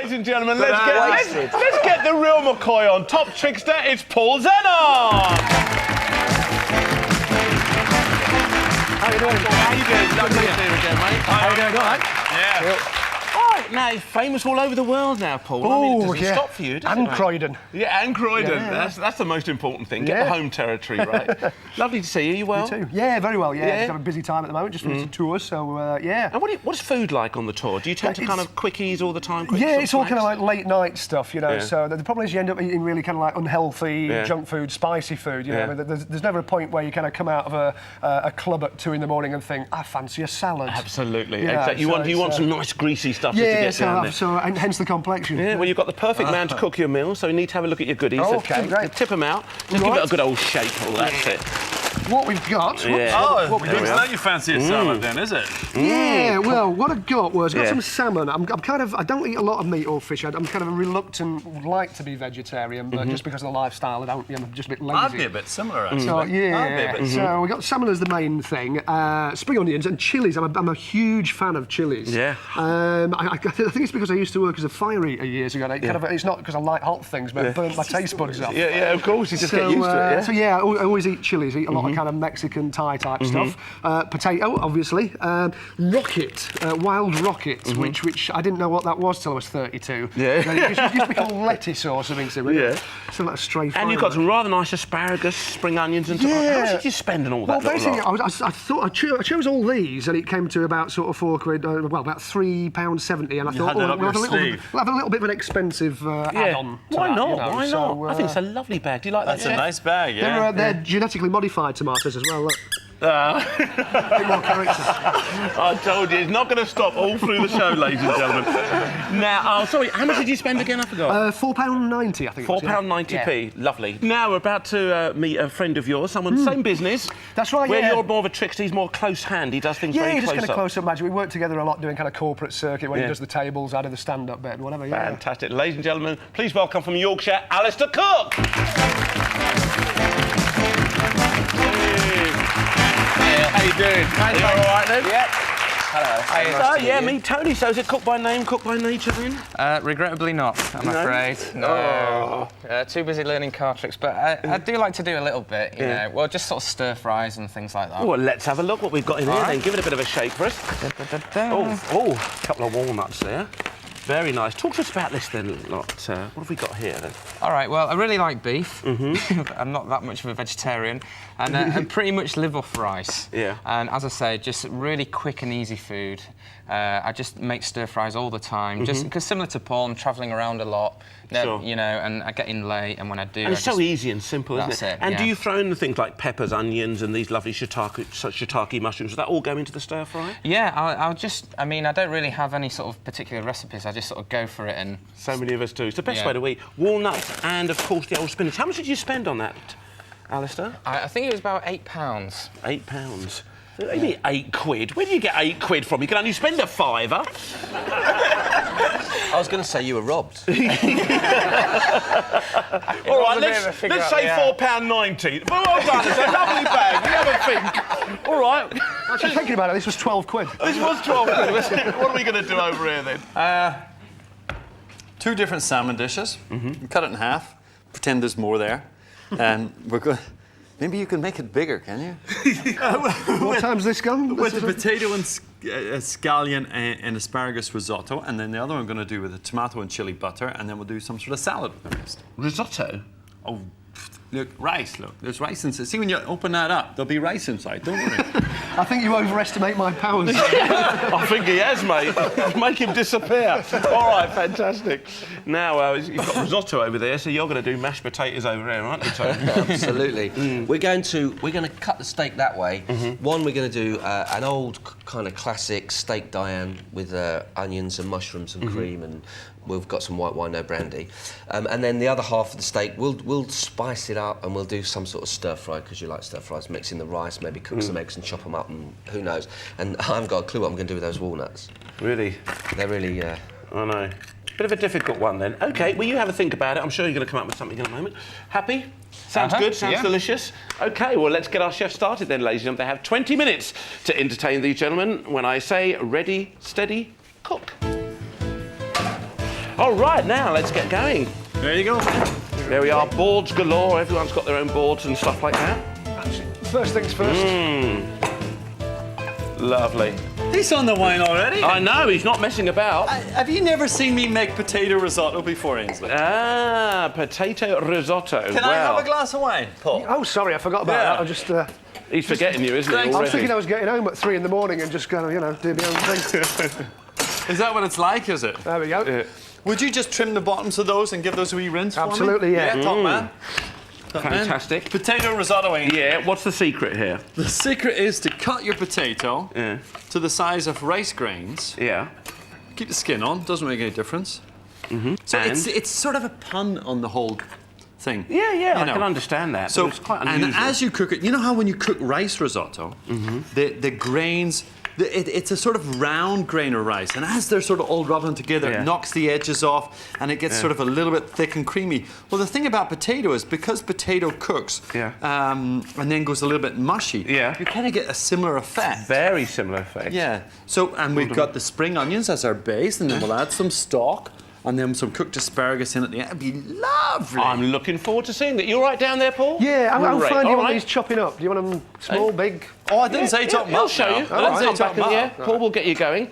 Ladies and gentlemen, let's get the real McCoy on. Top trickster, it's Paul Zenon. How you doing? How you doing? Lovely to see you again, mate. How you doing? All right? Yeah. Cool. Right, now, he's famous all over the world now, Paul. I mean, it doesn't stop for you, does it, And mate? Croydon. Yeah, and Croydon. Yeah. That's the most important thing. Get the home territory right. Lovely to see you. You well? You too. Yeah, very well, yeah. Just having a busy time at the moment, just finished a tour, so, yeah. And what's food like on the tour? Do you tend to kind of quickies all the time? Yeah, it's all kind of like late night stuff, you know, Yeah. so the problem is you end up eating really kind of like unhealthy junk food, spicy food, you know. I mean, there's never a point where you kind of come out of a club at 2 in the morning and think, I fancy a salad. Absolutely. You know, exactly. You want some nice greasy stuff to get down there. So and hence the complexion. Yeah, well, you've got the perfect man to cook your meal, so you need to have a look at your goodies. Okay, great. Tip them out. Just give it a good old shake. Oh, that's it. What we've got... Yeah. It's not your fancy salad then, is it? Yeah, well, what I got was, I got some salmon. I'm kind of, I don't eat a lot of meat or fish. I'm kind of a reluctant, like to be vegetarian, but just because of the lifestyle, I'm just a bit lazy. I'd be a bit similar, actually. So, I'd be a bit so we got salmon as the main thing, spring onions and chilies. I'm a huge fan of chilies. Yeah. I think it's because I used to work as a fire eater years ago. And it's not because I like hot things, but it burnt my taste buds off. Yeah, of course. You just get used to it, So, yeah, I always eat chilies, eat a lot of kind of Mexican, Thai type stuff. Potato, obviously. Rocket, wild rocket, which I didn't know what that was till I was 32. Yeah. It used to be called lettuce or something. So so that's stray And you've got some rather nice asparagus, spring onions and stuff. How much did you spend on all that? Well, basically, I chose all these and it came to about sort of £4, well, about £3.70, and I thought, we'll have a little bit of an expensive add-on. Why not? Why not? I think it's a lovely bag. Do you like that? That's a nice bag, yeah. They're genetically modified tomatoes as well. Look. Bit more character. I told you, it's not going to stop all through the show, ladies and gentlemen. Now, sorry, how much did you spend again? I forgot. £4.90, I think. £4.90p. Lovely. Now we're about to meet a friend of yours, someone same business. That's right. Where you're more of a trickster, he's more close hand. He does things very just close kind of up. close up magic. We work together a lot doing kind of corporate circuit where he does the tables, I do the stand-up bit and whatever. Yeah. Fantastic, ladies and gentlemen. Please welcome from Yorkshire, Alistair Cook. How you doing? Are you all right then? Yep. Hello. Meet Tony. So is it cook by name, cook by nature then? Regrettably not, I'm afraid. No. Too busy learning car tricks, but I do like to do a little bit, you know. Well, just sort of stir fries and things like that. Well, let's have a look what we've got in here then. Give it a bit of a shake for us. Oh, a couple of walnuts there. Very nice. Talk to us about this then, what have we got here then? All right, well, I really like beef. I'm not that much of a vegetarian. And pretty much live off rice. Yeah. And as I say, just really quick and easy food. I just make stir fries all the time, just because similar to Paul, I'm travelling around a lot, you know, and I get in late, and when I do... And it's so easy and simple, isn't it? That's it, And do you throw in the things like peppers, onions, and these lovely shiitake mushrooms? Does that all go into the stir fry? Yeah, I'll just... I mean, I don't really have any sort of particular recipes. I just sort of go for it and... So many of us do. It's the best way to eat. Walnuts and, of course, the old spinach. How much did you spend on that, Alistair? I think it was about £8. £8. What do you mean £8? Where do you get £8 from? You can only spend a fiver. I was going to say you were robbed. All right, let's say £4.90. Well done, it's a lovely bag. You have a think. All right. Actually, thinking about it, this was £12. This was £12. What are we going to do over here then? 2 different salmon dishes. Cut it in half. Pretend there's more there. And we're going... Maybe you can make it bigger, can you? What time's this gone? With the potato and scallion and asparagus risotto, and then the other one I'm going to do with the tomato and chili butter, and then we'll do some sort of salad with the rest. Risotto? Oh, look, rice, look. There's rice inside. See, when you open that up, there'll be rice inside, don't worry. I think you overestimate my powers. I think he has, mate. Make him disappear. All right, fantastic. Now, you've got risotto over there, so you're going to do mashed potatoes over there, aren't you, Tony? Absolutely. We're going to cut the steak that way. One, we're going to do an old kind of classic steak Diane with onions and mushrooms and cream, and we've got some white wine, no brandy. And then the other half of the steak, we'll spice it up and we'll do some sort of stir fry, because you like stir fries, mixing the rice, maybe cook some eggs and chop them up, and who knows. And I haven't got a clue what I'm going to do with those walnuts. Really? They're really... I know. Bit of a difficult one then. OK, well, you have a think about it. I'm sure you're going to come up with something in a moment. Happy? Sounds good? Sounds delicious? OK, well, let's get our chef started then, ladies and gentlemen. They have 20 minutes to entertain these gentlemen when I say ready, steady, cook. All right, now let's get going. There you go, man. There we are, boards galore. Everyone's got their own boards and stuff like that. First things first. Lovely. He's on the wine already. I know, he's not messing about. Have you never seen me make potato risotto before, Ainsley? Ah, potato risotto. Can I have a glass of wine, Paul? Oh, sorry, I forgot about that. I just... He's forgetting you, isn't he, I was already? thinking I was getting home at 3 in the morning and just going to, you know, do my own thing. Is that what it's like, is it? There we go. Yeah. Would you just trim the bottoms of those and give those a wee rinse for me? Absolutely, yeah. Yeah, top man. Fantastic. Potato risotto, Ainsley. Yeah, what's the secret here? The secret is to cut your potato to the size of rice grains. Yeah. Keep the skin on, doesn't make any difference. So And? it's sort of a pun on the whole thing. Yeah, You I know. can understand that. So, But it's quite unusual. and as you cook it, you know how when you cook rice risotto, the grains, it's a sort of round grain of rice, and as they're sort of all rubbing together, it knocks the edges off, and it gets sort of a little bit thick and creamy. Well, the thing about potato is because potato cooks and then goes a little bit mushy, you kind of get a similar effect. Very similar effect. Yeah. So, and we've got the spring onions as our base, and then we'll add some stock. And then some cooked asparagus in at the end. It'd be lovely. I'm looking forward to seeing that. You all right down there, Paul? Yeah, how Great. fine do you All want right. these chopping up? Do you want them small, big? Oh, I didn't say top I'll show you. I didn't say Come top back and, Paul will get you going.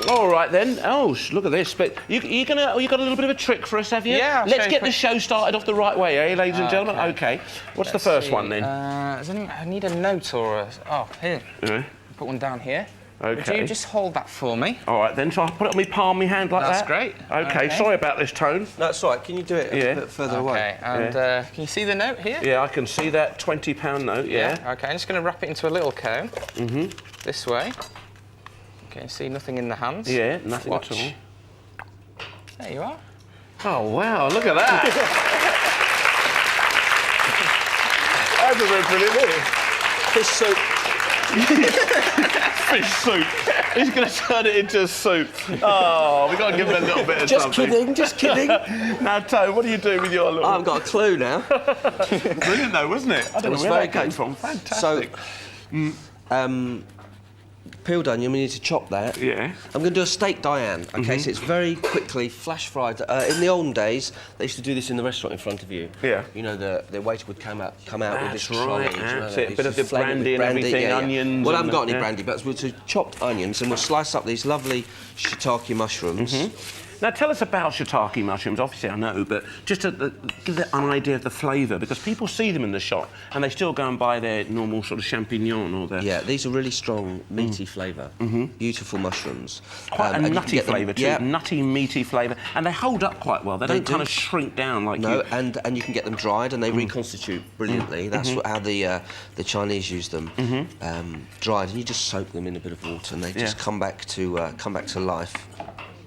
All right then. Oh, look at this. But you got a little bit of a trick for us, have you? Yeah, I'll Let's show get you the show started off the right way, eh, ladies and gentlemen? Okay. What's the first one then? I need a note or a... Oh, here. Yeah. Put one down here. Okay. Would you just hold that for me? All right then. So I'll put it on my palm, my hand like That's that. great. Okay. Okay. Sorry about this tone. No, it's all right. Can you do it a bit further away? Okay, and can you see the note here? Yeah, I can see that £20 note. Yeah. Okay, I'm just going to wrap it into a little cone. This way. Okay, see nothing in the hands. Yeah. Nothing Watch. at all. There you are. Oh wow! Look at that. That's a bit brilliant. Fish soup. Fish soup. He's going to turn it into a soup. Oh, we've got to give him a little bit of something. Just kidding. Now, Tone, what do you do with your little... I haven't got a clue now. Brilliant, though, wasn't it? I don't know was where very that came good. from. Fantastic. So, peeled onion, we need to chop that. Yeah. I'm going to do a steak Diane, okay? So it's very quickly flash fried. In the olden days, they used to do this in the restaurant in front of you. Yeah. You know, the waiter would come out with this That's trolley. right, do you know that's that? it. He Bit used of to the flavour it with brandy and everything, onions Well, I and haven't got any yeah. brandy, but we'll do chopped onions, and we'll slice up these lovely shiitake mushrooms. Now, tell us about shiitake mushrooms. Obviously, I know, but just to give them an idea of the flavour, because people see them in the shop and they still go and buy their normal sort of champignon or their... Yeah, these are really strong, meaty flavour. Beautiful mushrooms. Quite a and you can nutty get them- flavour too, Yeah. nutty, meaty flavour. And they hold up quite well. They don't do. kind of shrink down like No, you... and you can get them dried, and they reconstitute brilliantly. That's how the Chinese use them, dried, and you just soak them in a bit of water, and they just come back to life.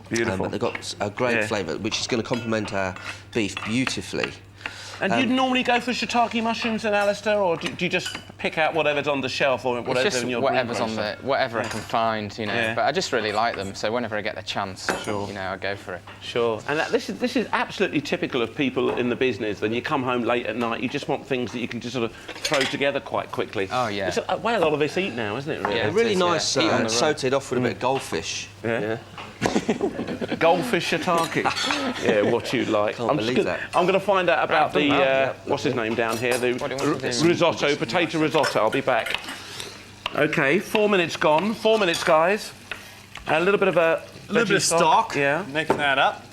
Beautiful. But they've got a great flavour, which is going to complement our beef beautifully. And do you normally go for shiitake mushrooms then, Alistair, or do you just pick out whatever's on the shelf or It's whatever's just in your whatever's green on grocer? whatever I can find, you know. Yeah. But I just really like them, so whenever I get the chance, Sure. you know, I go for it. Sure. And this is absolutely typical of people in the business. When you come home late at night, you just want things that you can just sort of throw together quite quickly. Oh, yeah. It's a way a lot of us eat now, isn't it, really? Yeah. They're really is, yeah. nice, Eat on the run. sautéed off with a bit of goldfish. Yeah. Goldfish shiitake. Yeah, what you like. Can't believe that. I'm going to find out about done the that. what's his name down here, the What do you want to do? risotto, potato risotto. I'll be back. Okay, 4 minutes gone. 4 minutes, guys. A little bit of A little bit of stock. Yeah. Making that up.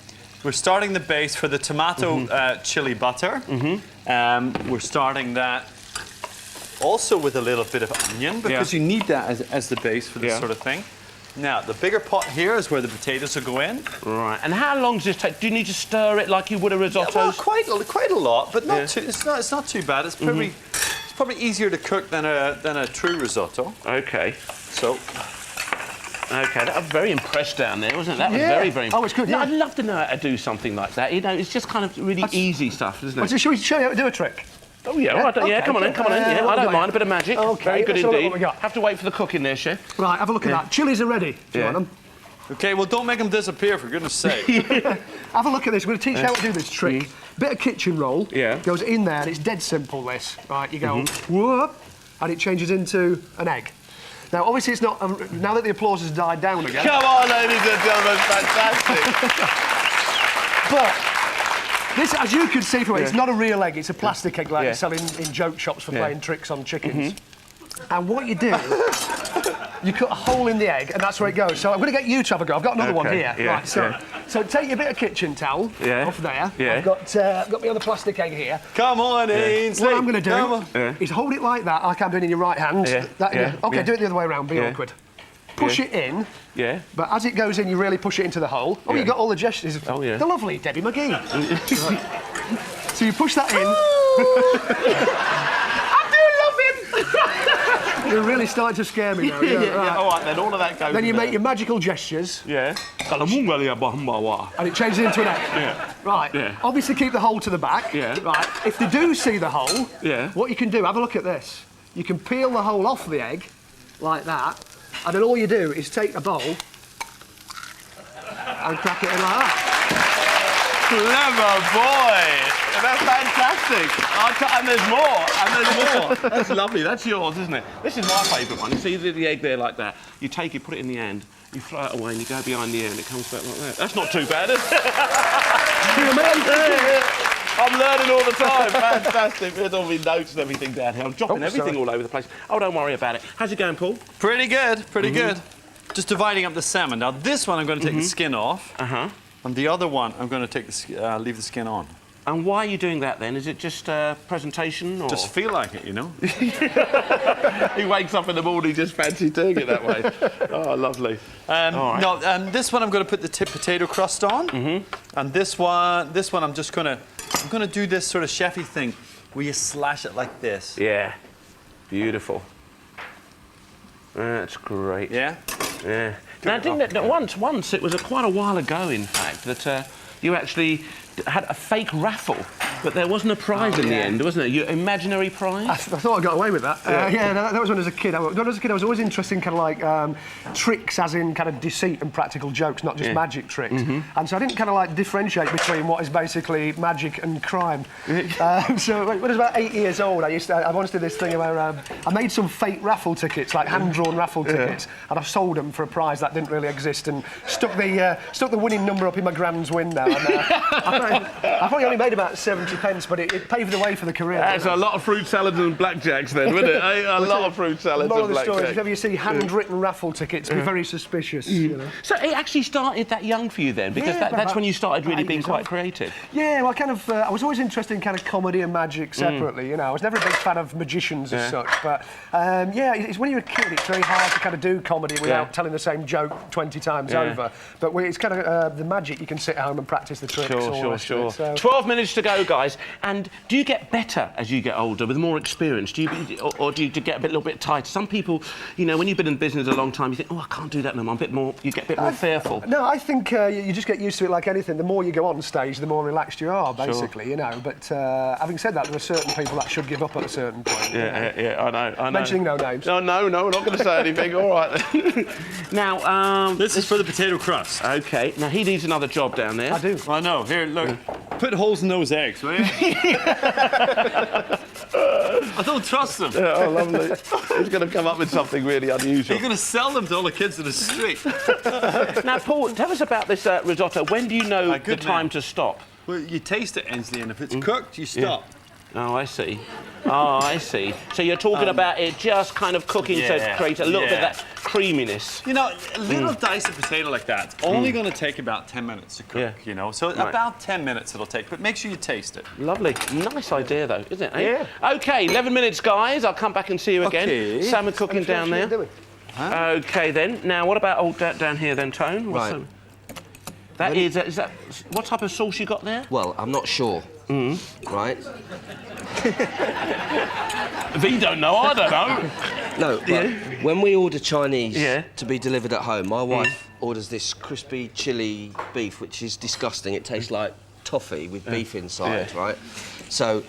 We're starting the base for the tomato chili butter. We're starting that also with a little bit of onion, because you need that as the base for this sort of thing. Now, the bigger pot here is where the potatoes will go in. Right. And how long does this take? Do you need to stir it like you would a risotto? Well, quite a lot, but not too. It's not too bad. It's probably easier to cook than a true risotto. Okay. So. Okay, that was very impressed down there, wasn't it? That was very, very... Oh, it's good, No, yeah. I'd love to know how to do something like that. You know, it's just kind of really easy stuff, isn't it? Shall we show you how to do a trick? Oh, yeah, all right, yeah, Okay, come on in, come on in. Yeah, what I don't we got mind, a bit of magic. Okay, Very good let's have a look indeed. what we got. Have to wait for the cook in there, chef. Right, have a look at that. Chilies are ready. Do you want them? Okay, well, don't make them disappear, for goodness sake. Have a look at this. We're going to teach you how to do this trick. Bit of kitchen roll goes in there, and it's dead simple, this. Right, you go, whoop, and it changes into an egg. Now, obviously, it's not... now that the applause has died down again... Come on, ladies and gentlemen, fantastic. But this, as you can see from it, it's not a real egg. It's a plastic egg like they sell in joke shops for playing tricks on chickens. And what you do, you cut a hole in the egg, and that's where it goes. So I'm going to get you to have a go. I've got another one here. Yeah, right. So take your bit of kitchen towel off there. Yeah. I've got my other plastic egg here. Come on, Ainsley. What I'm going to do is hold it like that, like I'm doing in your right hand. Okay, do it the other way around. Be awkward. Push it in. Yeah. But as it goes in, you really push it into the hole. Oh, you got all the gestures. Oh, yeah. The lovely Debbie McGee. Right. So you push that in. You're really starting to scare me now. Right. All right, then all of that goes. Then you make your magical gestures. Yeah. And it changes into an egg. Yeah. Right. Yeah. Obviously, keep the hole to the back. Yeah. Right. If they do see the hole, what you can do, have a look at this. You can peel the hole off the egg, like that, and then all you do is take a bowl and crack it in like that. Clever boy! That's fantastic. And there's more. That's lovely. That's yours, isn't it? This is my favourite one. You see the egg there like that. You take it, put it in the hand, you throw it away, and you go behind the ear, and it comes back like that. That's not too bad, is it? I'm learning all the time. Fantastic. There's all my notes and everything down here. I'm dropping everything all over the place. Oh, don't worry about it. How's it going, Paul? Pretty good. Pretty good. Just dividing up the salmon. Now, this one I'm going to take the skin off. And the other one, I'm going to take leave the skin on. And why are you doing that then? Is it just presentation or...? Just feel like it, you know? He wakes up in the morning, just fancy doing it that way. Oh, lovely. No, this one I'm going to put the potato crust on. And this one I'm going to do this sort of chefy thing where you slash it like this. Yeah. Beautiful. That's great. Yeah? Yeah. Now, once, it was quite a while ago, in fact, that you actually had a fake raffle, but there wasn't a prize in the end, wasn't there? Your imaginary prize? I thought I got away with that. That was when I was a kid. When I was a kid, I was always interested in kind of like tricks, as in kind of deceit and practical jokes, not just magic tricks. And so I didn't kind of like differentiate between what is basically magic and crime. So when I was about 8 years old, I wanted to do this thing where I made some fake raffle tickets, like hand-drawn raffle tickets, and I sold them for a prize that didn't really exist, and stuck the winning number up in my grand's window. And, I probably only made about 70 pence, but it paved the way for the career. That's a lot of fruit salads and blackjacks then, wasn't it? A lot of fruit salads and blackjacks. Story is, if ever you see handwritten raffle tickets, be very suspicious. You know? So it actually started that young for you then, because that's when you started really being quite creative. Yeah, well, I was always interested in kind of comedy and magic separately. You know, I was never a big fan of magicians as such, but it's when you're a kid, it's very hard to kind of do comedy without telling the same joke 20 times over. But it's kind of the magic. You can sit at home and practice the tricks. Sure. 12 minutes to go, guys. And do you get better as you get older, with more experience? Do you get a little bit tighter? Some people, you know, when you've been in business a long time, you think, oh, I can't do that no more. You get a bit more fearful. No, I think you just get used to it like anything. The more you go on stage, the more relaxed you are, basically, you know. But having said that, there are certain people that should give up at a certain point. I know. Mentioning no names. No, we're not going to say anything. All right. Now, this is for the potato crust. OK. Now, he needs another job down there. I do. I know. Here, look. Put holes in those eggs, will you? I don't trust them. Yeah, oh, lovely. He's going to come up with something really unusual. You're going to sell them to all the kids in the street. Now, Paul, tell us about this risotto. When do you know the time to stop? Well, you taste it, Ainsley, and if it's cooked, you stop. Oh, I see. So you're talking about it just kind of cooking to create a little bit of that creaminess. You know, a little dice of potato like that, it's only going to take about 10 minutes to cook, you know. So about 10 minutes it'll take, but make sure you taste it. Lovely. Nice idea, though, isn't it? Yeah. OK, 11 minutes, guys. I'll come back and see you again. Salmon cooking down there. OK, then. Now, what about down here, then, Tone? Right. That is that... What type of sauce you got there? Well, I'm not sure. Right? If you don't know, I don't know. No, but when we order Chinese to be delivered at home, my wife orders this crispy chili beef, which is disgusting. It tastes like toffee with beef inside, right? So,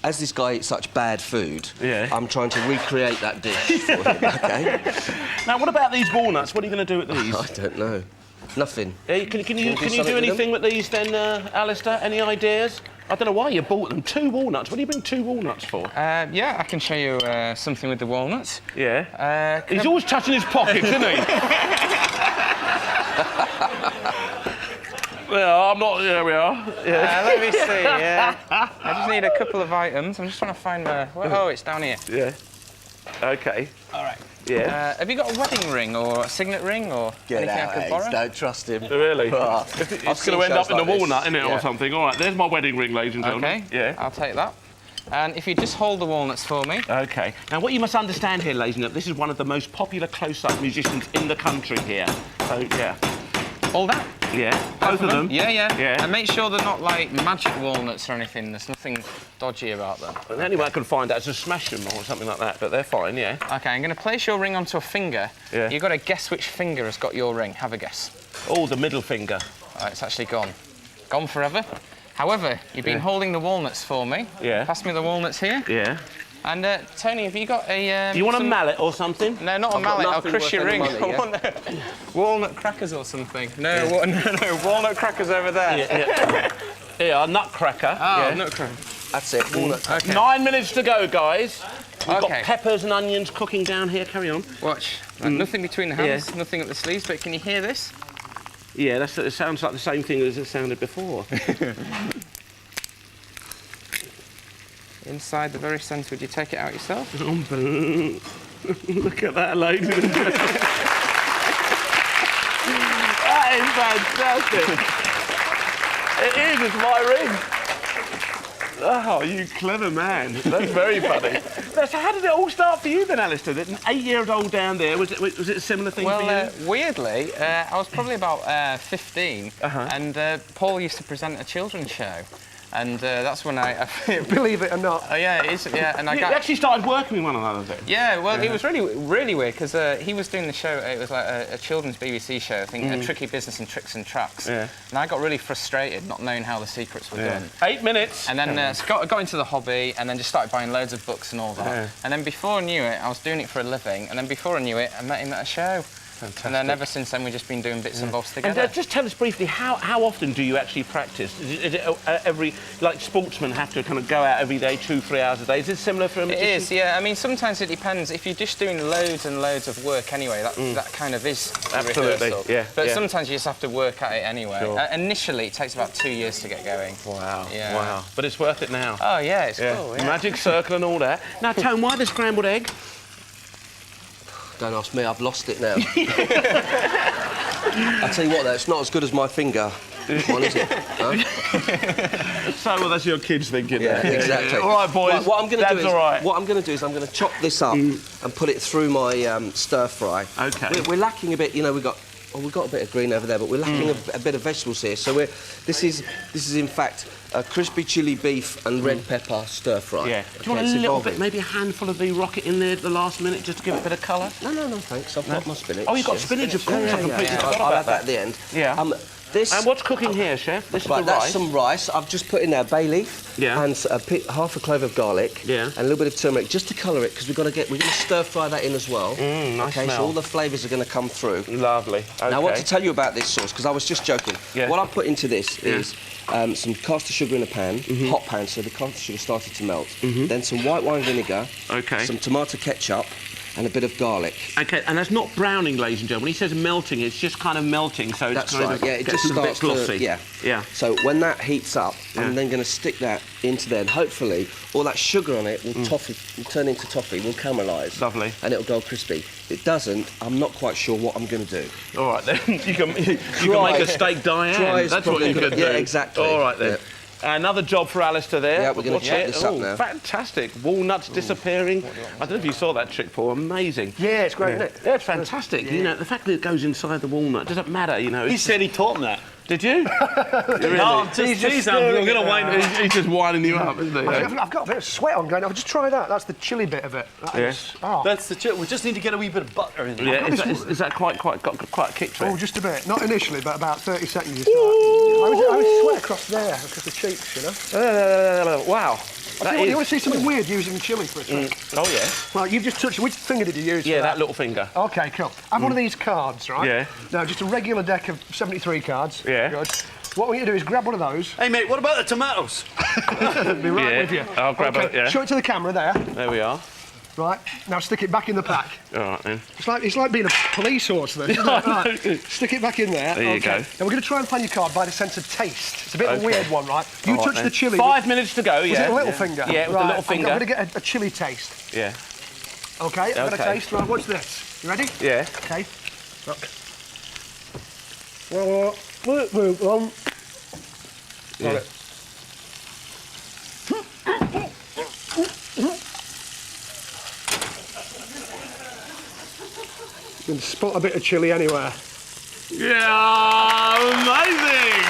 as this guy eats such bad food, I'm trying to recreate that dish for him, OK? Now, what about these walnuts? What are you going to do with these? I don't know. Nothing. Can you do anything with these then, Alistair? Any ideas? I don't know why you bought them. 2 walnuts. What do you bring 2 walnuts for? Yeah, I can show you something with the walnuts. Yeah. He's always touching his pockets, isn't he? Well, I'm not. There we are. Yeah. Let me see. Yeah. I just need a couple of items. I'm just trying to find my. Oh, it's down here. Yeah. Okay. All right. Yeah. Have you got a wedding ring or a signet ring or anything I could borrow? Don't trust him. Really? It's going to end up in the walnut, isn't it, Yeah. or something? All right. There's my wedding ring, ladies and gentlemen. Okay. Yeah. I'll take that. And if you just hold the walnuts for me. Okay. Now, what you must understand here, ladies and gentlemen, this is one of the most popular close-up musicians in the country here. So, yeah. All that? Yeah. Both of them? Yeah. Yeah. And make sure they're not like magic walnuts or anything. There's nothing dodgy about them. And the only way I can find out is to smash them or something like that, but they're fine, yeah. Okay, I'm going to place your ring onto a finger. Yeah. You've got to guess which finger has got your ring. Have a guess. Oh, the middle finger. It's actually gone. Gone forever. However, you've been holding the walnuts for me. Yeah. Pass me the walnuts here. Yeah. And Tony, have you got a... Do you want a mallet or something? No, not a mallet. I'll crush your ring. Money, I want walnut crackers or something. No, no, walnut crackers over there. Yeah, a nutcracker. Oh, yeah. nutcracker. That's it. Walnut. Okay. 9 minutes to go, guys. We've got Okay. peppers and onions cooking down here. Carry on. Watch. Right, nothing between the hands, nothing at the sleeves, but can you hear this? Yeah, it sounds like the same thing as it sounded before. Inside the very centre, would you take it out yourself? Look at that, ladies and gentlemen. That is fantastic. It is, it's my ring. Oh, you clever man. That's very funny. So how did it all start for you then, Alistair? An 8-year-old down there, was it a similar thing for you? Weirdly, I was probably about 15, and Paul used to present a children's show. And that's when I Believe it or not. Oh yeah, it is. Yeah, and You actually started working with one another then? Yeah, well, it was really weird because he was doing the show. It was like a children's BBC show, I think, A Tricky Business and Tricks and Tracks. Yeah. And I got really frustrated, not knowing how the secrets were done. 8 minutes. And then got into the hobby, and then just started buying loads of books and all that. Yeah. And then before I knew it, I was doing it for a living. And then before I knew it, I met him at a show. Fantastic. And then ever since then, we've just been doing bits and bobs together. And just tell us briefly, how often do you actually practice? Is it every, like sportsmen have to kind of go out every day, 2-3 hours a day? Is it similar for a magician? It is, yeah. I mean, sometimes it depends. If you're just doing loads and loads of work anyway, that kind of is a Absolutely, rehearsal. yeah. But sometimes you just have to work at it anyway. Sure. Initially, it takes about 2 years to get going. Wow, Yeah. wow. But it's worth it now. Oh, yeah, it's cool, yeah. Magic circle and all that. Now, Tone, why the scrambled egg? Don't ask me, I've lost it now. I tell you what, though, it's not as good as my finger one, is it? Huh? So, well, that's your kids thinking. Yeah, exactly. All right, boys. Right, what I'm going to do is, all right. what I'm going to do is I'm going to chop this up and put it through my stir fry. Okay. We're lacking a bit. You know, we've got a bit of green over there, but we're lacking a bit of vegetables here. So this is in fact a crispy chili beef and red pepper stir fry. Yeah. Do you want a little bit, maybe a handful of the rocket in there at the last minute, just to give it a bit of colour? No, thanks. I've got my spinach. Oh, you've got spinach, of course. I completely forgot I'll about have that at the end. Yeah. And what's cooking here, Chef? This is the that's rice. some rice. I've just put in there bay leaf and half a clove of garlic and a little bit of turmeric just to colour it because we're going to stir fry that in as well. Nice okay, smell. so all the flavours are going to come through. Lovely. Okay. Now, I want to tell you about this sauce because I was just joking. Yeah. What I put into this is some caster sugar in a pan, hot pan, so the caster sugar started to melt. Then some white wine vinegar, some tomato ketchup, and a bit of garlic. Okay, and that's not browning, ladies and gentlemen. When he says melting, it's just kind of melting, so it's kind of it just a bit starts glossy. yeah. So when that heats up, I'm then going to stick that into there, and hopefully all that sugar on it will will turn into toffee, will caramelise. Lovely. And it'll go crispy. If it doesn't, I'm not quite sure what I'm going to do. All right, then. you can make a steak Diane. That's what you could do. Yeah, exactly. All right, then. Yeah. Another job for Alistair there. Yeah, we're going to chop this up now. Fantastic. Walnuts disappearing. I don't know if you saw that trick, Paul. Amazing. Yeah, it's great, isn't it? Yeah, it's fantastic. Yeah. You know, the fact that it goes inside the walnut doesn't matter, you know. He said he taught him that. Did you? No, I'm just teasing. I'm going to wind him. He's just winding you up, isn't he? I've got a bit of sweat on going. I'll just try that. That's the chili bit of it. That's the chip. We just need to get a wee bit of butter in there. Yeah, is that quite got quite a kick to it? Oh, just a bit. Not initially, but about 30 seconds. I was sweat across there, across the cheeks, you know. Wow. You want to see something weird using chili for a trick? Oh, yeah. Well, you've just touched it. Which finger did you use? Yeah, that little finger. OK, cool. Have one of these cards, right? Yeah. No, just a regular deck of 73 cards. Yeah. Good. What we need to do is grab one of those. Hey, mate, what about the tomatoes? Be right with you. I'll grab it, yeah. Show it to the camera there. There we are. Right, now stick it back in the pack. All right, then. It's like being a police horse, then, isn't it? Right, stick it back in there. There you go. Now we're going to try and plan your card by the sense of taste. It's a bit of a weird one, right? You touch the chilli. 5 minutes to go, Was it a little finger? Yeah, it was a little finger. I'm going to get a chilli taste. Yeah. Okay, I've got a taste. Right, what's this? You ready? Yeah. Okay. Look. Well, Yeah. Got it. You can spot a bit of chilli anywhere. Yeah, amazing!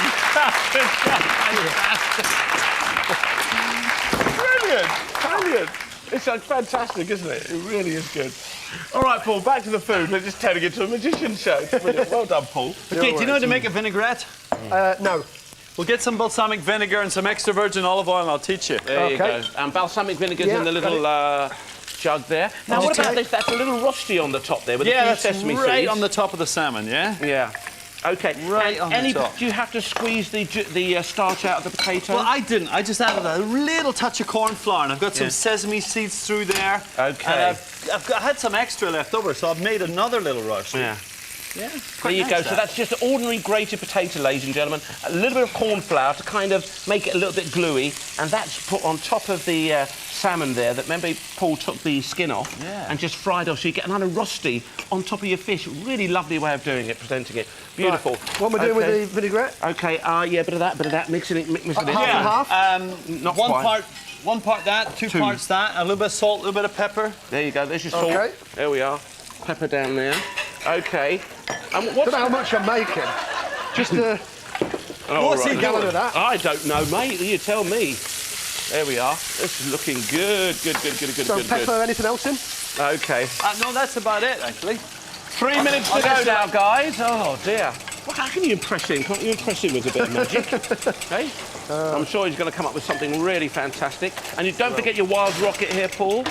Brilliant. It's fantastic, isn't it? It really is good. All right, Paul, back to the food. We're just turning it into a magician show. It's brilliant. Well done, Paul. Okay, do you know how to make a vinaigrette? No. We'll get some balsamic vinegar and some extra virgin olive oil and I'll teach you. There you go. And balsamic vinegar's in the little jug there. Now, what about this? That's a little rusty on the top there with a few sesame seeds. right on the top of the salmon, yeah? Yeah. Okay. Right on the top. Do you have to squeeze the starch out of the potato? Well, I didn't. I just added a little touch of corn flour and I've got some sesame seeds through there. Okay. And I had some extra left over, so I've made another little rush. Yeah. Yeah. There you go. So that's just ordinary grated potato, ladies and gentlemen. A little bit of corn flour to kind of make it a little bit gluey, and that's put on top of the salmon there that remember Paul took the skin off and just fried off, so you get another rusty on top of your fish. Really lovely way of doing it, presenting it. Beautiful. Right. What am I doing with the vinaigrette? Okay. Yeah, bit of that. Mixing it. Half and half. Not one quite. One part that, two parts that, a little bit of salt, a little bit of pepper. There you go. There's your salt. Okay. There we are. Pepper down there. Okay. Don't know how much I'm making. Just What's he gallon of that? I don't know, mate. You tell me. There we are. This is looking good. Good. So pepper, anything else in? Okay. No, that's about it, actually. 3 minutes to go now, guys. Oh, dear. Well, how can you impress him? Can't you impress him with a bit of magic? Okay? I'm sure he's going to come up with something really fantastic. And you don't forget your wild rocket here, Paul.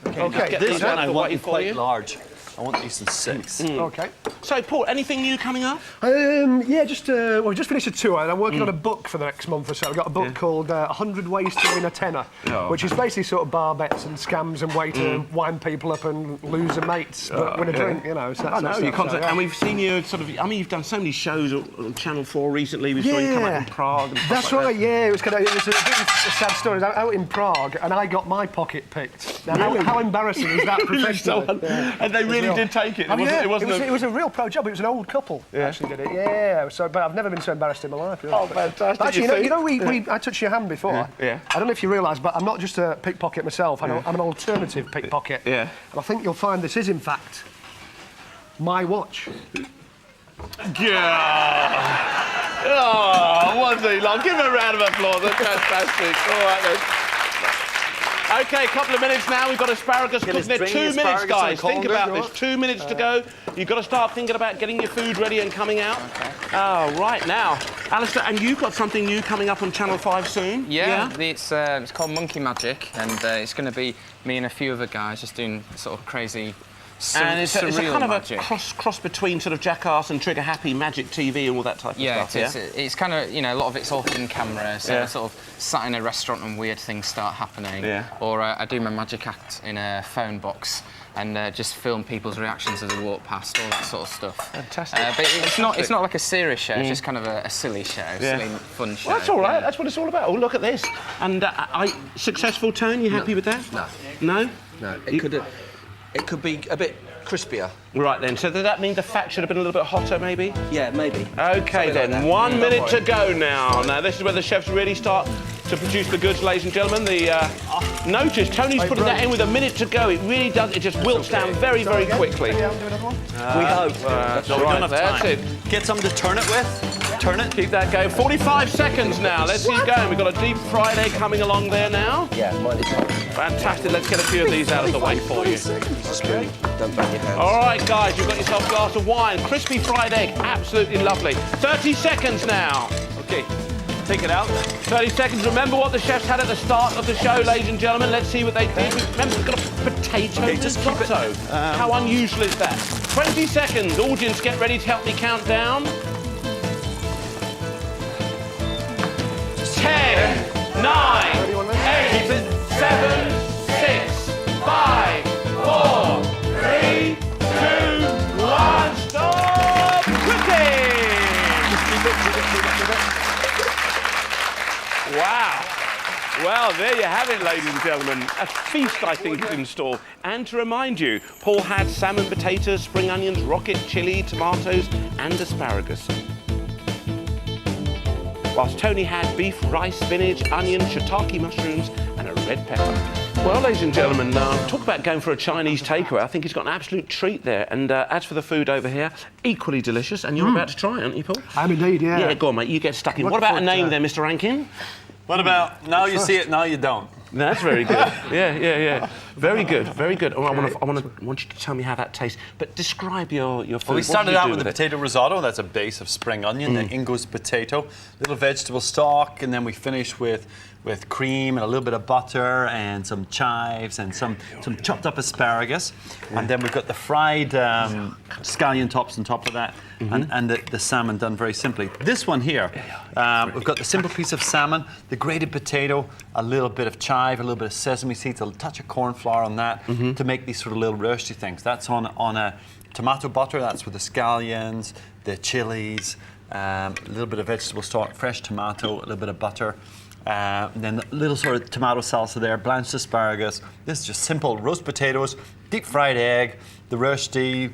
Okay. This one I want for quite you. large. I want these in 6. Okay. So, Paul, anything new coming up? Yeah, just we just finished a tour and I'm working on a book for the next month or so. I've got a book called 100 Ways to Win a Tenner, which is basically sort of bar bets and scams and way to wind people up and lose a mates, but win a drink, you know. So I know, you can't. And we've seen you sort of. I mean, you've done so many shows on Channel 4 recently. We saw you come out in Prague. And That's stuff like right. Yeah, it was a bit of a sad story. I was out in Prague and I got my pocket picked. Now, how embarrassing is that professionally? And they really did take it. It was a real pro job. It was an old couple who actually did it. Yeah. So, but I've never been so embarrassed in my life. Really. Oh, fantastic! Actually, I touched your hand before. Yeah. I don't know if you realise, but I'm not just a pickpocket myself. I'm an alternative pickpocket. Yeah. And I think you'll find this is, in fact, my watch. Yeah. Oh, was he long? Give him a round of applause. That's fantastic. All right then. Okay, a couple of minutes now. We've got asparagus cooking there. 2 minutes, guys. Think about this. 2 minutes to go. You've got to start thinking about getting your food ready and coming out. Okay. Oh, right now. Alistair, and you've got something new coming up on Channel 5 soon? Yeah? It's called Monkey Magic, and it's going to be me and a few other guys just doing sort of crazy and it's a kind magic. of a cross between sort of Jackass and Trigger Happy Magic TV and all that type of stuff. Yeah, it's kind of, you know, a lot of it's off in camera, so I sort of sat in a restaurant and weird things start happening. Yeah. Or I do my magic act in a phone box and just film people's reactions as they walk past, all that sort of stuff. Fantastic. But it's not like a serious show, it's just kind of a silly show, silly, fun show. Well, that's all right, that's what it's all about. Oh, look at this. And successful tone, you happy with that? No. No? No, it could be a bit crispier. Right then, so does that mean the fat should have been a little bit hotter, maybe? Yeah, maybe. Okay then, like 1 minute to go now. Now this is where the chefs really start to produce the goods, ladies and gentlemen. Notice Tony's putting that in with a minute to go. It really does, it just wilts down very, very quickly. We hope. That's right, we don't have time. That's it. Get something to turn it with. Turn it. Keep that going. 45 seconds now. Let's keep going. We've got a deep fried egg coming along there now. Yeah, mine is hot. Fantastic. Let's get a few of these out of the way for you. Spoon. Don't bang your hands. All right, guys, you've got yourself a glass of wine. Crispy fried egg. Absolutely lovely. 30 seconds now. Okay, take it out. 30 seconds. Remember what the chefs had at the start of the show, ladies and gentlemen. Let's see what they did. Remember, we've got a potato risotto. How unusual is that? 20 seconds. Audience, get ready to help me count down. 10, 9, 8, 7, 6, 5, Wow. Well, there you have it, ladies and gentlemen. A feast, I think, is in store. And to remind you, Paul had salmon, potatoes, spring onions, rocket, chilli, tomatoes, and asparagus. Whilst Tony had beef, rice, spinach, onion, shiitake mushrooms, and a red pepper. Well, ladies and gentlemen, talk about going for a Chinese takeaway. I think he's got an absolute treat there. And as for the food over here, equally delicious. And you're about to try it, aren't you, Paul? I am indeed, yeah. Yeah, go on, mate. You get stuck in. What about a name there, Mr. Rankin? What about now you see it, now you don't? No, that's very good. Yeah. Very good, very good. Oh, I want you to tell me how that tastes. But describe your food. Well, we started out with the potato risotto. That's a base of spring onion, the Ingo's potato, little vegetable stock, and then we finish with cream and a little bit of butter and some chives and some chopped up asparagus. And then we've got the fried scallion tops on top of that, and the salmon done very simply. This one here, we've got the simple piece of salmon, the grated potato, a little bit of chive, a little bit of sesame seeds, a touch of corn flour on that to make these sort of little roasty things. That's on a tomato butter. That's with the scallions, the chilies, a little bit of vegetable stock, fresh tomato, a little bit of butter. Then a little sort of tomato salsa there, blanched asparagus. This is just simple roast potatoes, deep fried egg, the roasty,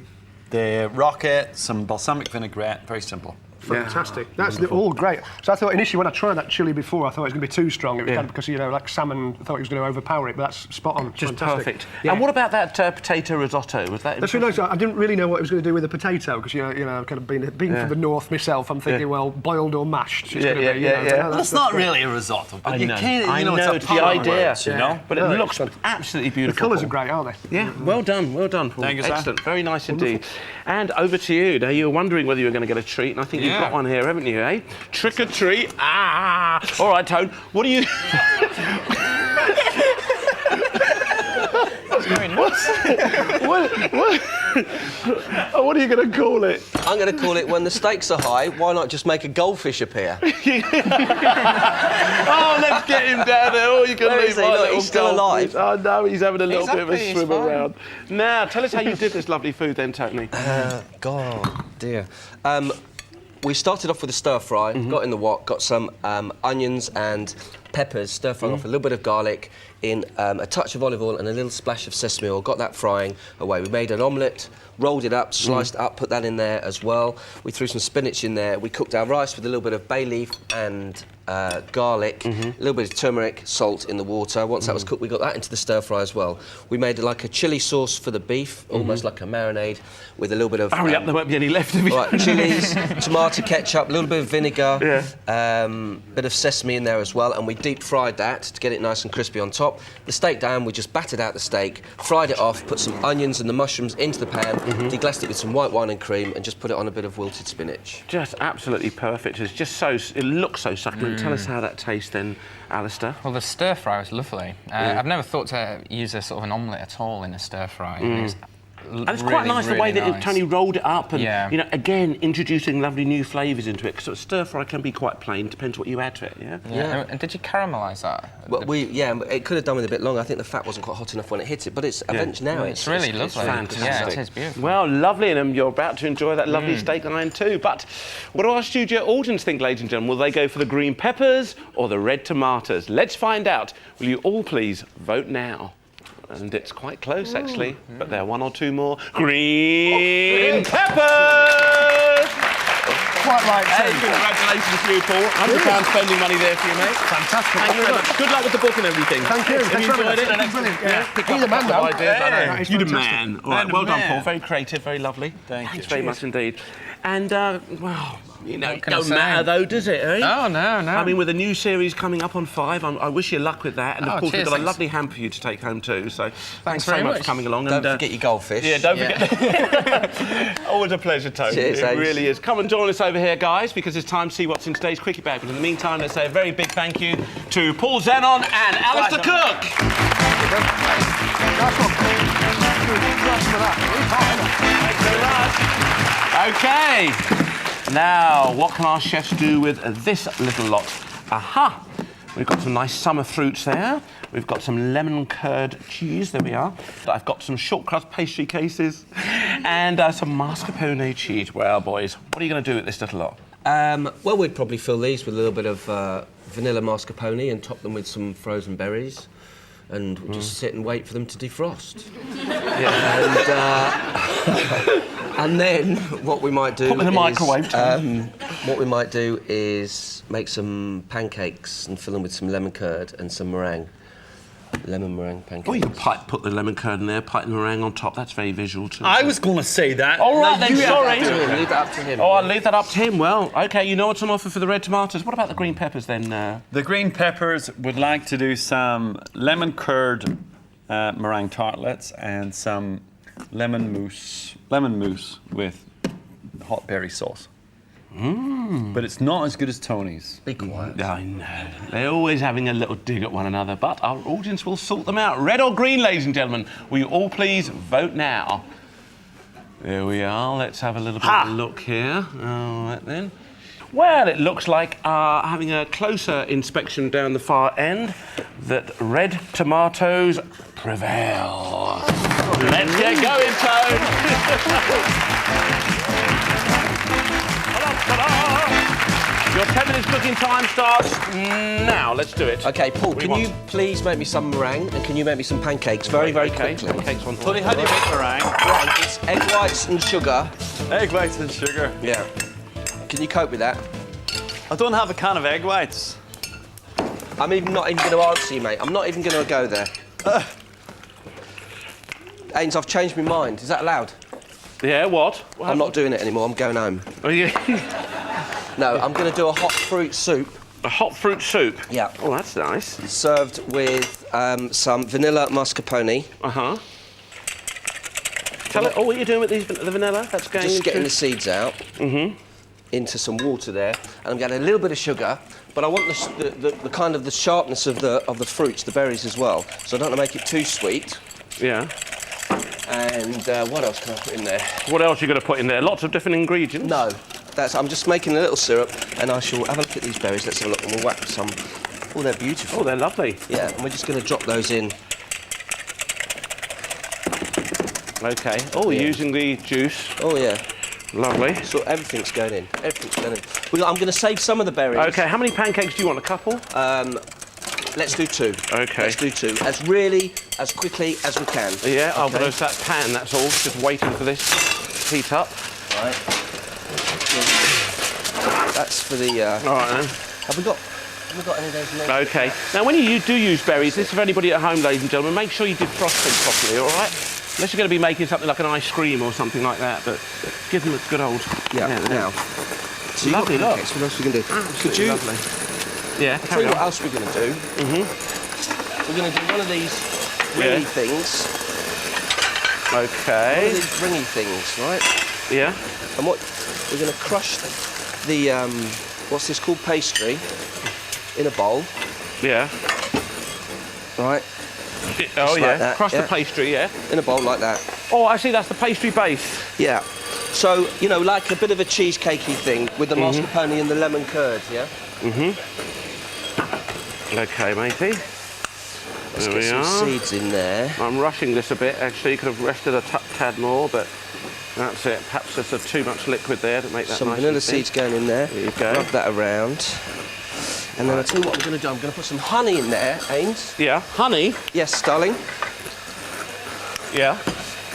the rocket, some balsamic vinaigrette. Very simple. Fantastic. That's all great. So I thought initially when I tried that chili before, I thought it was going to be too strong. It was kind of because, like salmon, I thought it was going to overpower it, but that's spot on. Just fantastic. perfect. Yeah. And what about that potato risotto? Was that That's really nice. I didn't really know what it was going to do with the potato because, I've kind of been from the north myself. I'm thinking, well, boiled or mashed. It's gonna be, Well, it's not really a risotto, but I you know. it's the idea. Words, you know? But it looks absolutely beautiful. The colours Paul. are great, aren't they? Yeah, well done, Paul. Thank you, sir. Excellent, very nice indeed. And over to you. Now, you were wondering whether you were going to get a treat, and I think you've got one here, haven't you, eh? Trick or treat. All right, Tone, what do you... What are you going to call it? I'm going to call it when the stakes are high, why not just make a goldfish appear? Oh, let's get him down there. Oh, you can Where leave is he? my Look, little he's still goldfish. alive. Oh, no, he's having a little bit of a Exactly, he's swim fine. around. Now, tell us how you did this lovely food then, Tony. God, dear. We started off with a stir fry, got in the wok, got some onions and peppers, stir frying off a little bit of garlic in a touch of olive oil and a little splash of sesame oil, got that frying away. We made an omelette, rolled it up, sliced it up, put that in there as well. We threw some spinach in there. We cooked our rice with a little bit of bay leaf and garlic, a little bit of turmeric, salt in the water. Once that was cooked, we got that into the stir fry as well. We made like a chilli sauce for the beef, almost like a marinade, with a little bit of... Hurry up, there won't be any left of it. Right, chilies, tomato ketchup, a little bit of vinegar, bit of sesame in there as well, and we deep fried that to get it nice and crispy on top. The steak down, we just battered out the steak, fried it off, put some onions and the mushrooms into the pan, deglassed it with some white wine and cream, and just put it on a bit of wilted spinach. Just absolutely perfect. It's just so... It looks so succulent. Tell us how that tastes then, Alistair. Well, the stir fry was lovely. I've never thought to use a sort of an omelette at all in a stir fry. And it's quite nice the way that Tony rolled it up and, Yeah. Again, introducing lovely new flavours into it. Because stir fry can be quite plain, depends what you add to it, yeah? And did you caramelise that? Well, it could have done with a bit longer. I think the fat wasn't quite hot enough when it hit it, but it's eventually now It's really lovely. fantastic. Yeah, it is beautiful. Well, lovely, and you're about to enjoy that lovely steak iron too. But what do our studio audience think, ladies and gentlemen? Will they go for the green peppers or the red tomatoes? Let's find out. Will you all please vote now? And it's quite close, actually, but there are one or two more. Green peppers! Quite right, Hey, too. congratulations to you, Paul. £100 spending money there for you, mate. Fantastic. Thank you very much. Good luck with the book and everything. Thank you. Have you enjoyed it? Brilliant. Yeah. Pick You're up the man a now. couple of ideas, I know. That is You're the fantastic. man. All right, Man, well done, man. Paul. Very creative, very lovely. Thank Thanks you. very much indeed. And, well, it can I don't say? matter though, does it, eh? Oh, no. I mean, with a new series coming up on 5, I wish you luck with that. And, of course, cheers, we've got a thanks. lovely hamper for you to take home too. So thanks so very much much. for coming along. Don't and, forget your goldfish. Yeah, don't forget. Always a pleasure, Tony. Cheers, it thanks. really is. Come and join us over here, guys, because it's time to see what's in today's Quickie Bag. But in the meantime, let's say a very big thank you to Paul Zenon and Alistair Cook. Thanks very much. OK. Now, what can our chefs do with this little lot? Aha! We've got some nice summer fruits there. We've got some lemon curd cheese. There we are. I've got some short crust pastry cases and some mascarpone cheese. Well, boys, what are you going to do with this little lot? Well, we'd probably fill these with a little bit of vanilla mascarpone and top them with some frozen berries, and we'll just sit and wait for them to defrost. And then what we might do Put them in the microwave. what we might do is make some pancakes and fill them with some lemon curd and some meringue. Lemon meringue pancakes. Oh, you can put the lemon curd in there, pipe the meringue on top. That's very visual too. I was going to say that. All right, Now then, you have sorry. to do it. Leave that up to him. Oh, I'll leave that up to him. Well, OK, you know what's on offer for the red tomatoes. What about the green peppers then? The green peppers would like to do some lemon curd meringue tartlets and some lemon mousse with hot berry sauce. But it's not as good as Tony's. Be quiet. I know. They're always having a little dig at one another, but our audience will sort them out. Red or green, ladies and gentlemen? Will you all please vote now? There we are. Let's have a little bit of a look here. All right, then. Well, it looks like, having a closer inspection down the far end, that red tomatoes prevail. Let's get going, Tone. Your 10 minutes cooking time starts now. Let's do it. OK, Paul, can you please make me some meringue and can you make me some pancakes very quickly? Pancakes on. Tony, how do you make meringue? Meringue, it's egg whites and sugar. Egg whites and sugar. Yeah. Can you cope with that? I don't have a can of egg whites. I'm not even going to answer you, mate. I'm not even going to go there. Ains, I've changed my mind. Is that allowed? Yeah, what? I'm not doing it anymore. I'm going home. Oh, yeah. No, I'm going to do a hot fruit soup. A hot fruit soup? Yeah. Oh, that's nice. Served with some vanilla mascarpone. Uh-huh. Tell it, what you're doing with the vanilla? That's going Just into... getting the seeds out. Into some water there. And I'm getting a little bit of sugar, but I want the kind of the sharpness of the fruits, the berries as well. So I don't want to make it too sweet. Yeah. And what else can I put in there? What else are you going to put in there? Lots of different ingredients? No. I'm just making a little syrup, and I shall have a look at these berries. Let's have a look, and we'll whack some. Oh, they're beautiful. Oh, they're lovely. Yeah, and we're just going to drop those in. OK. Oh, Yeah. using the juice. Oh, yeah. Lovely. So everything's going in. Everything's going in. I'm going to save some of the berries. OK, how many pancakes do you want? A couple? Let's do 2. OK. Let's do 2. As quickly as we can. Yeah, I'll Okay. close that pan, that's all. Just waiting for this to heat up. Right. That's for the... All right, then. Have we got any of those left? OK. Now, when you do use berries, this is for anybody at home, ladies and gentlemen, make sure you defrost them properly, all right? Unless you're going to be making something like an ice cream or something like that, but give them a good old... Yeah, now. So you've Lovely, got look. pancakes. What else are we going to do? Could you... Lovely. Yeah, Tell carry you what on. else we're going to do. We're going to do one of these ringy things. One of OK. these ringy things, right? Yeah. And what we're going to crush the what's this called, pastry, in a bowl, Yeah. right? Oh, like yeah. that, Crush yeah. the pastry, yeah. In a bowl like that. Oh, I see, that's the pastry base. Yeah. So like a bit of a cheesecakey thing with the mascarpone and the lemon curd, yeah. OK, matey. Let's There get we some are. seeds in there. I'm rushing this a bit, actually. Could have rested a tad more, but that's it. Perhaps there's too much liquid there to make that Some nice vanilla and thin. seeds going in there. There you go. Rub that around. And then I'll tell you what I'm going to do. I'm going to put some honey in there, Ains. Yeah, honey. Yes, darling. Yeah.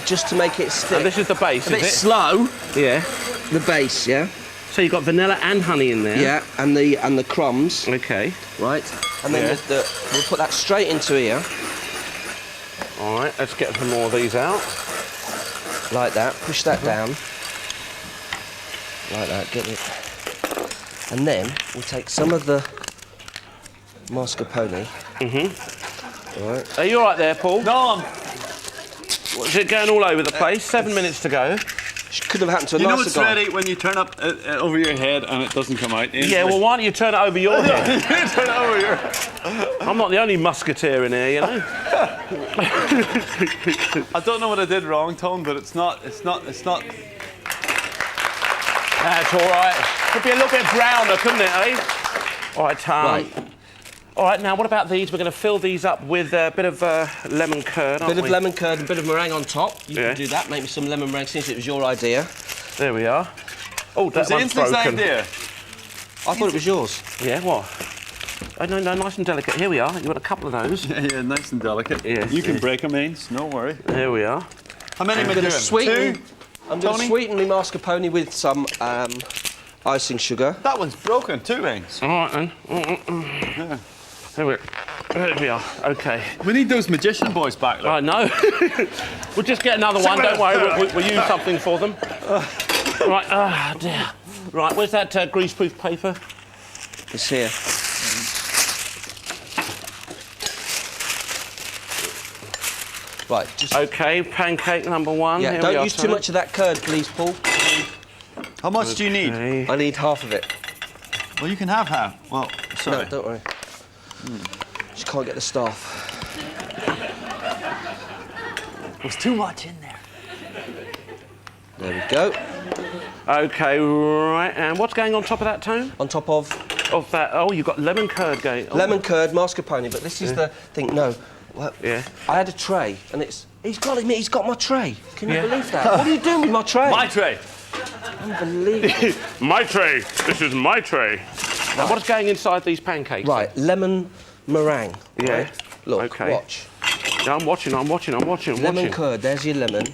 Just to make it stick. And this is the base, a bit is it? slow. Yeah. The base, yeah. So you've got vanilla and honey in there. Yeah, and the crumbs, OK. right? And then Yeah. we'll put that straight into here, All right, let's get some more of these out. like that. Push that down, like that. Get it. And then we'll take some of the mascarpone. Right. Are you all right there, Paul? No, Is it going all over the place? 7 minutes to go. Could have happened to a you know nicer it's guy. ready when you turn up over your head and it doesn't come out. Yeah, well, why don't you turn it over your head? turn it over your. I'm not the only musketeer in here, you know. I don't know what I did wrong, Tom, but it's not. That's all right. Could be a little bit browner, couldn't it, eh? All right, Tom. Right. All right, now what about these? We're going to fill these up with a bit of lemon curd, aren't Bit of we? lemon curd, a bit of meringue on top. You Yeah. can do that. Make me some lemon meringue since it was your idea. There we are. Oh, that Was it one's Ainsley's broken. idea? I thought it was yours. Yeah, what? Oh, no, nice and delicate. Here we are. You want a couple of those? Yeah, nice and delicate. Yes, You can yes. break them, Ains. No worry. There we are. How many am I I'm going doing? to sweeten. Two? I'm going to Tony? sweeten my mascarpone with some icing sugar. That one's broken too, Ains. All right, then. There we are. OK. We need those magician boys back there. I know. We'll just get another one. Don't worry. We'll use something for them. Right. Dear. Right, where's that greaseproof paper? It's here. Right, just... OK, pancake number one. Yeah, Here we don't are, use too Tony. much of that curd, please, Paul. How much do you need? Okay. I need half of it. Well, you can have half. Well, sorry. No, don't worry. Just can't get the staff. There's too much in there. There we go. OK, right. And what's going on top of that, Tone? On top of Of that, oh, you've got lemon curd going. Oh. lemon curd, mascarpone, but this is the thing. No, well, Yeah. I had a tray, and he's got my tray. Can you Yeah. believe that? What are you doing with my tray? My tray. Unbelievable. My tray. This is my tray. Now, what's going inside these pancakes? Right, lemon meringue. Yeah. Right? Look, Okay. watch. Yeah, I'm watching. Lemon curd. There's your lemon.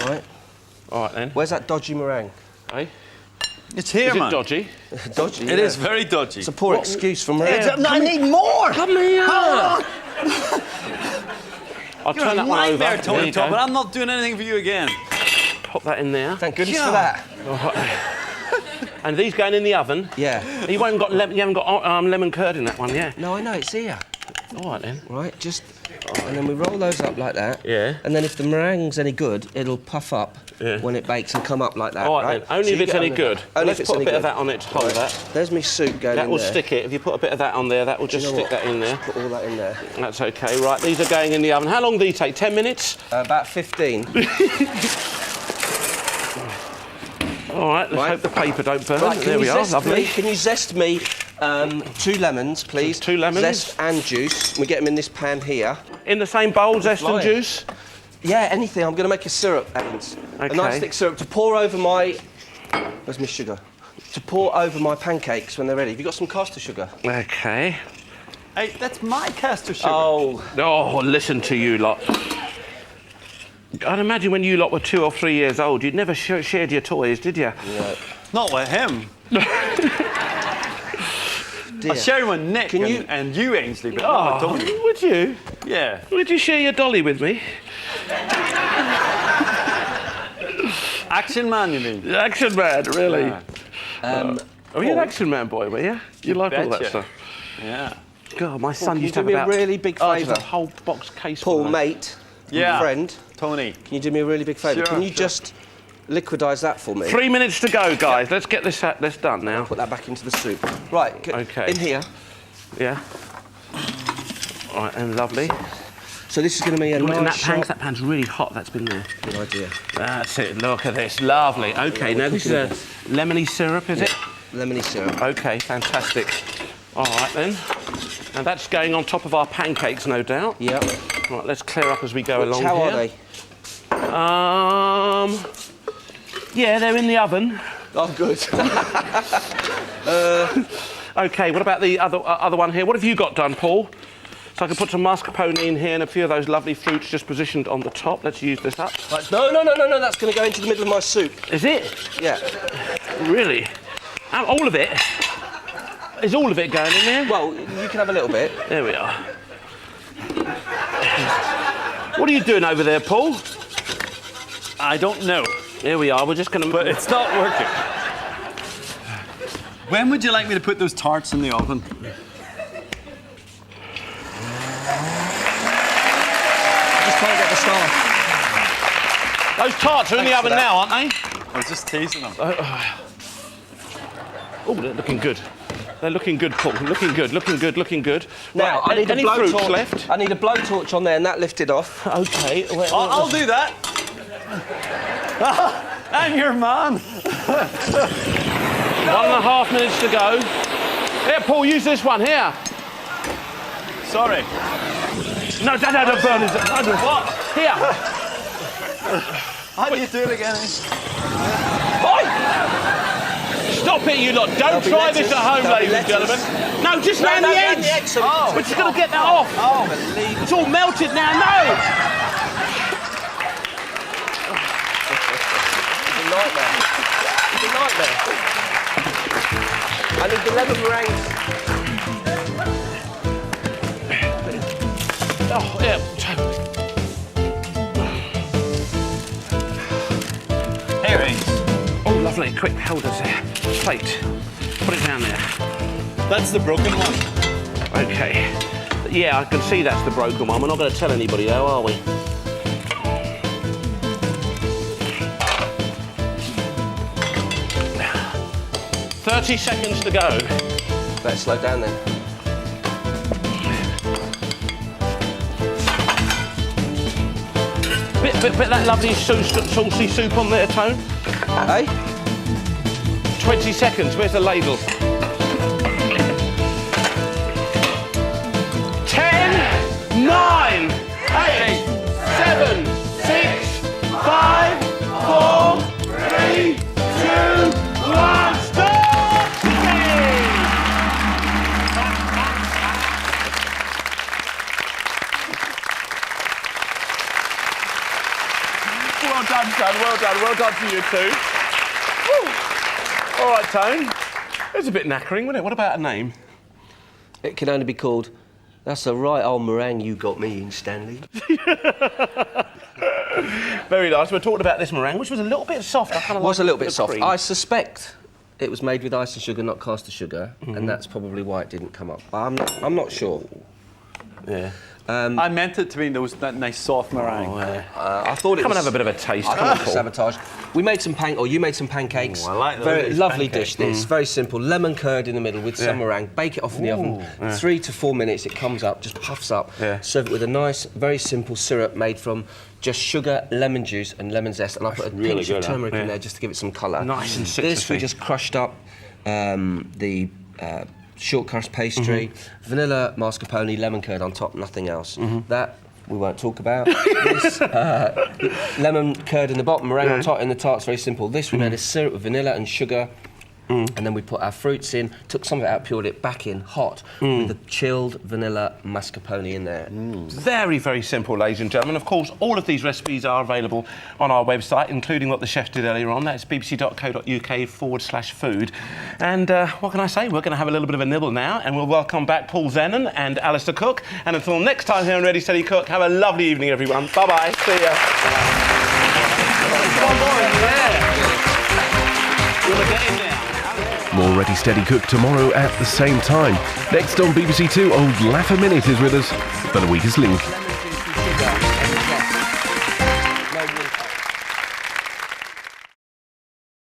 Right. All right, then. Where's that dodgy meringue? Hey? It's here, Is it man. dodgy? Dodgy. It is very dodgy. It's a poor excuse for meringue. I need more. Come here! I'll You're turn a that one over. nightmare, There Tony you Top, go. but I'm not doing anything for you again. Pop that in there. Thank goodness Yeah. for that. And these going in the oven. Yeah. You haven't got lemon curd in that one, yeah? No, I know, it's here. All right, then. Right, just... And then we roll those up like that. Yeah. And then if the meringue's any good, it'll puff up when it bakes and come up like that, All right, right? then. Only So if you it's get any on good. the- Only Let's if it's put a any bit good. of that on it to hold that. There's me soup going That in will there. stick it. If you put a bit of that on there, that will just You know stick what? that in there. Put all that in there. That's OK. Right, these are going in the oven. How long do these take? 10 minutes? About 15. All right, let's hope the paper don't burn. Right, can there you we are, zest lovely. me? Can you zest me 2 lemons, please? 2 lemons. Zest and juice. We get them in this pan here. In the same bowl, zest and flying. juice? Yeah, anything. I'm going to make a syrup, Evans. A Okay. nice thick syrup to pour over my... Where's my sugar? To pour over my pancakes when they're ready. Have you got some caster sugar? OK. Hey, that's my caster sugar. Oh, Oh, listen to you lot. I'd imagine when you lot were 2 or 3 years old, you'd never shared your toys, did you? yeah. Not with him. Dear. I share with Nick Can you- and you, Ainsley, but not with Tony. Would you? Yeah. Would you share your dolly with me? Action man, you mean? Action man, really? Yeah. Are you an action man boy, were you? You like all that betcha. stuff? Yeah. God, my son can you used to do have me a about... really big Oh, just favour? a whole box case Paul, full of mate, Yeah. friend, Tony. can you do me a really big favour? Sure, Can you sure. just liquidise that for me? 3 minutes to go, guys. Let's get this done now. Put that back into the soup. Right, Okay. in here. Yeah. All right, and lovely. So this is going to be a In nice that pan, sharp... that pan's really hot. That's been there. Good idea. That's it. Look at this. Lovely. Okay, now this is a lemony syrup, is it? Lemony syrup. Okay, fantastic. All right then. And that's going on top of our pancakes, no doubt. Yep. Right, let's clear up as we go along How here. are they? Yeah, they're in the oven. Oh, good. Okay, what about the other one here? What have you got done, Paul? So I can put some mascarpone in here and a few of those lovely fruits just positioned on the top. Let's use this up. Right, no, that's going to go into the middle of my soup. Is it? Yeah. Really? All of it? Is all of it going in there? Well, you can have a little bit. There we are. What are you doing over there, Paul? I don't know, Here we are. We're just going to... but it's not working. When would you like me to put those tarts in the oven? Just try and get the star. Those tarts are in the Thanks oven for that. now, aren't they? I was just teasing them. Oh, they're looking good. They're looking good, Paul. Looking good, looking good, looking good. Now, Right, I need any a blowtorch. fruits left? I need a blowtorch on there and that lifted off. Okay. I'll do that. I'm your man. 1.5 minutes to go. Here, Paul, use this one. Here. Sorry. No, don't burn it. What? Here. How do you do it again? Stop Stop it, you lot. Don't try this at home, ladies and gentlemen. No, just round the edge. We're just going to get that off. It's all melted now. No. It's a nightmare. It's a nightmare. I need the lemon meringue. Oh, yeah. Here it is. Oh, lovely. Quick, hold us there. Plate. Put it down there. That's the broken one. Okay. Yeah, I can see that's the broken one. We're not going to tell anybody, though, are we? "30 seconds to go." Better slow down then. Bit that lovely saucy soup on there, Tone. Hey? 20 seconds. Where's the ladle? 10, 9, 8, 7, 6, 5, 4, 3, 2, 1. Stop! Well done, son. Well done. Well done to you too. Woo. All right, Tone. It's a bit knackering, wasn't it? What about a name? It can only be called, "That's a right old meringue you got me in, Stanley." Very nice. We're talking about this meringue, which was a little bit soft. I kind of Was a little bit the soft. cream. I suspect it was made with ice and sugar, not caster sugar, and that's probably why it didn't come up. I'm not sure. Yeah. I meant it to be that nice soft meringue. I thought it Come was... and have a bit of a taste. I thought it was sabotage. We made some you made some pancakes. I like those. Very lovely Pancakes. dish. This very simple lemon curd in the middle with some meringue. Bake it off in the oven. 3 to 4 minutes. It comes up, just puffs up. Yeah. Serve it with a nice, very simple syrup made from just sugar, lemon juice, and lemon zest. And I put a really pinch good, of huh? turmeric in Yeah. there just to give it some colour. Nice and This we citrusy. just crushed up the short crust pastry, vanilla mascarpone, lemon curd on top, nothing else. That we won't talk about. This lemon curd in the bottom, meringue on top, and the tart's very simple. This we made a syrup with vanilla and sugar. And then we put our fruits in, took some of it out, peeled it back in hot with the chilled vanilla mascarpone in there. Very, very simple, ladies and gentlemen. Of course, all of these recipes are available on our website, including what the chef did earlier on. That's bbc.co.uk/food. And what can I say? We're going to have a little bit of a nibble now, and we'll welcome back Paul Zenon and Alistair Cook. And until next time here on Ready, Steady, Cook, have a lovely evening, everyone. Bye-bye. See ya. More Ready Steady Cook tomorrow at the same time. Next on BBC Two, old Laugh a Minute is with us for the weakest link.